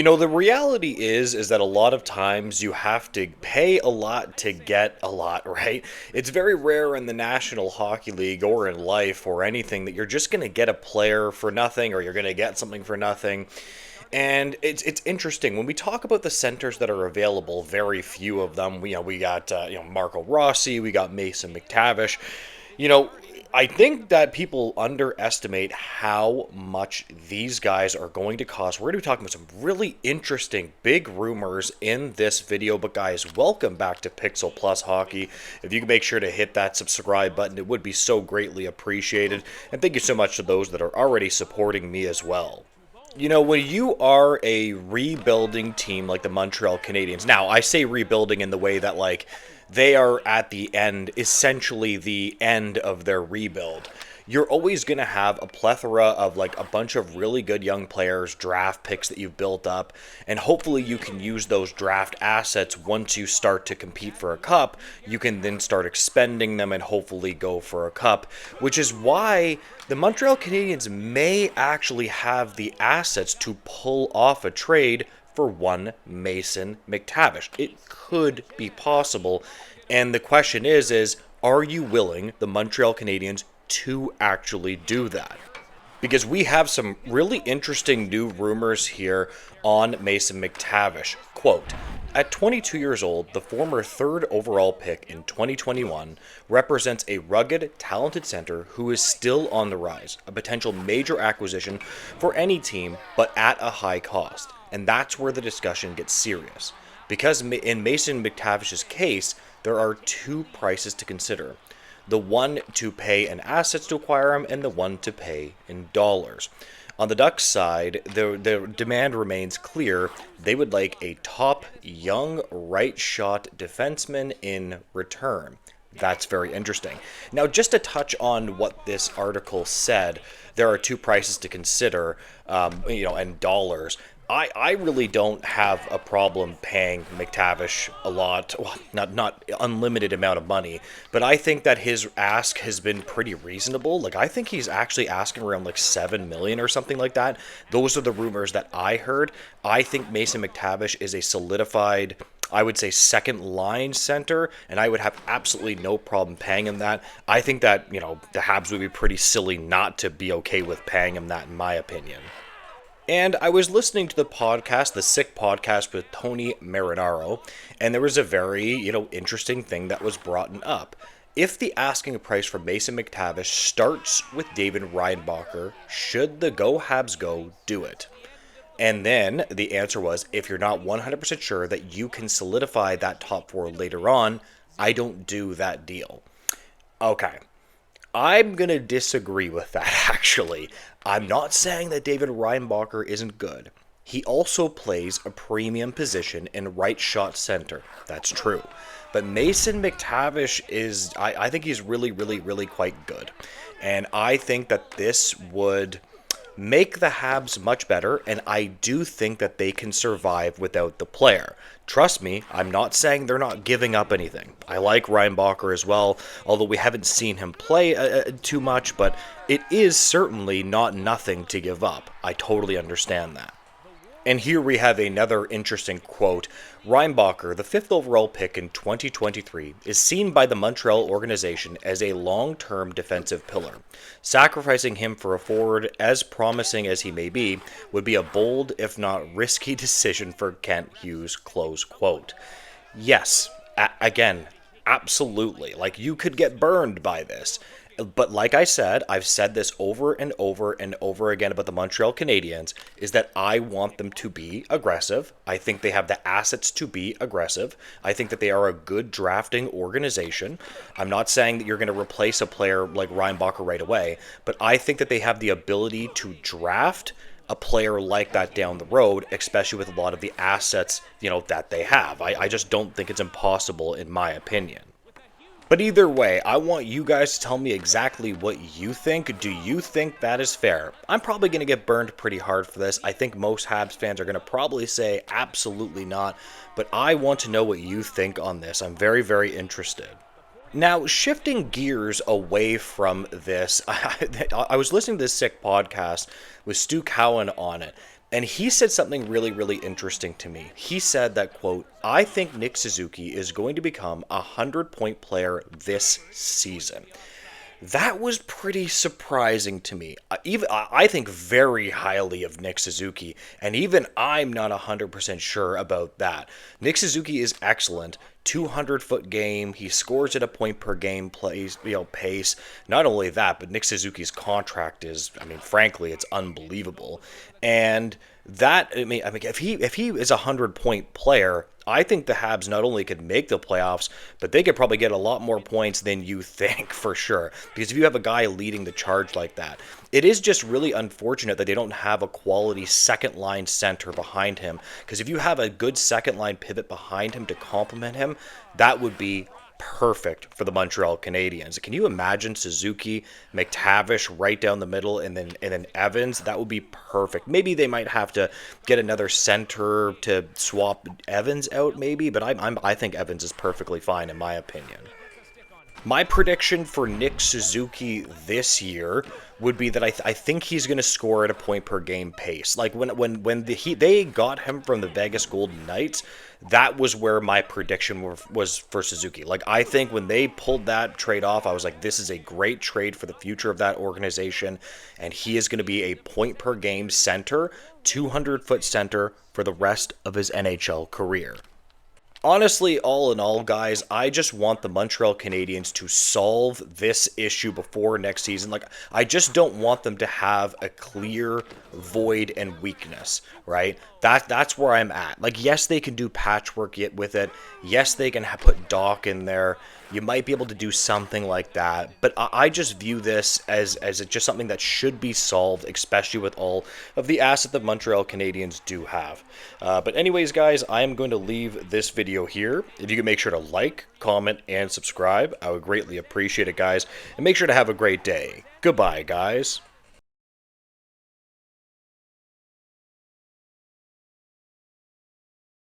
The reality is that a lot of times you have to pay a lot to get a lot, right? It's very rare in the National Hockey League or in life or anything that you're just going to get a player for nothing or you're going to get something for nothing. And it's interesting when we talk about the centers that are available. Very few of them. We got Marco Rossi, we got Mason McTavish. You know, I think that people underestimate how much these guys are going to cost. We're going to be talking about some really interesting big rumors in this video. But guys, welcome back to Pixel Plus Hockey. If you can make sure to hit that subscribe button, it would be so greatly appreciated. And thank you so much to those that are already supporting me as well. When you are a rebuilding team like the Montreal Canadiens, now I say rebuilding in the way that, like, they are at the end, essentially the end of their rebuild. You're always going to have a plethora of, like, a bunch of really good young players, draft picks that you've built up, and hopefully you can use those draft assets once you start to compete for a cup. You can then start expending them and hopefully go for a cup, which is why the Montreal Canadiens may actually have the assets to pull off a trade for one Mason McTavish. It could be possible, and the question is are you willing, the Montreal Canadiens, to actually do that? Because we have some really interesting new rumors here on Mason McTavish. Quote, at 22 years old, the former third overall pick in 2021 represents a rugged, talented center who is still on the rise, a potential major acquisition for any team, but at a high cost. And that's where the discussion gets serious. Because in Mason McTavish's case, there are two prices to consider. The one to pay in assets to acquire him, and the one to pay in dollars. On the Ducks side, the demand remains clear. They would like a top, young, right-shot defenseman in return. That's very interesting. Now, just to touch on what this article said, there are two prices to consider, and dollars. I really don't have a problem paying McTavish a lot, well, not unlimited amount of money, but I think that his ask has been pretty reasonable. Like, I think he's actually asking around like $7 million or something like that. Those are the rumors that I heard. I think Mason McTavish is a solidified, I would say, second line center, and I would have absolutely no problem paying him that. I think that, the Habs would be pretty silly not to be okay with paying him that, in my opinion. And I was listening to the podcast, the Sick Podcast with Tony Marinaro, and there was a very, interesting thing that was brought up. If the asking price for Mason McTavish starts with David Reinbacher, should the Go Habs Go do it? And then the answer was, if you're not 100% sure that you can solidify that top four later on, I don't do that deal. Okay. I'm going to disagree with that, actually. I'm not saying that David Reinbacher isn't good. He also plays a premium position in right shot center. That's true. But Mason McTavish is, I think he's really, really, really quite good. And I think that this would make the Habs much better, and I do think that they can survive without the player. Trust me, I'm not saying they're not giving up anything. I like Reinbacher as well, although we haven't seen him play too much, but it is certainly not nothing to give up. I totally understand that. And here we have another interesting quote. Reinbacher, the fifth overall pick in 2023, is seen by the Montreal organization as a long-term defensive pillar. Sacrificing him for a forward as promising as he may be would be a bold, if not risky, decision for Kent Hughes, close quote. Yes, again, absolutely. Like, you could get burned by this. But like I said, I've said this over and over and over again about the Montreal Canadiens, is that I want them to be aggressive. I think they have the assets to be aggressive. I think that they are a good drafting organization. I'm not saying that you're going to replace a player like Reinbacher right away, but I think that they have the ability to draft a player like that down the road, especially with a lot of the assets, that they have. I just don't think it's impossible, in my opinion. But either way, I want you guys to tell me exactly what you think. Do you think that is fair? I'm probably going to get burned pretty hard for this. I think most Habs fans are going to probably say absolutely not. But I want to know what you think on this. I'm very, very interested. Now, shifting gears away from this, I was listening to this Sick Podcast with Stu Cowan on it. And he said something really, really interesting to me. He said that, quote, "I think Nick Suzuki is going to become a 100-point player this season." That was pretty surprising to me. I think very highly of Nick Suzuki, and even I'm not 100% sure about that. Nick Suzuki is excellent. 200-foot game. He scores at a point per game pace. Not only that, but Nick Suzuki's contract is, I mean, frankly, it's unbelievable. And that, if he is a 100-point player, I think the Habs not only could make the playoffs, but they could probably get a lot more points than you think, for sure. Because if you have a guy leading the charge like that, it is just really unfortunate that they don't have a quality second-line center behind him. Because if you have a good second-line pivot behind him to complement him, that would be perfect for the Montreal Canadiens. Can you imagine Suzuki, McTavish right down the middle, and then Evans? That would be perfect. Maybe they might have to get another center to swap Evans out, maybe, but I think Evans is perfectly fine in my opinion. My prediction for Nick Suzuki this year would be that I think he's going to score at a point per game pace. Like when they got him from the Vegas Golden Knights, that was where my prediction was for Suzuki. Like, I think when they pulled that trade off, I was like, this is a great trade for the future of that organization, and he is going to be a point per game center, 200-foot center for the rest of his NHL career. Honestly, all in all, guys, I just want the Montreal Canadiens to solve this issue before next season. Like, I just don't want them to have a clear void and weakness, right? That's where I'm at. Like, yes, they can do patchwork with it. Yes, they can put Doc in there. You might be able to do something like that. But I just view this as just something that should be solved, especially with all of the assets that Montreal Canadiens do have. But anyways, guys, I am going to leave this video here. If you can make sure to like, comment, and subscribe, I would greatly appreciate it, guys. And make sure to have a great day. Goodbye, guys.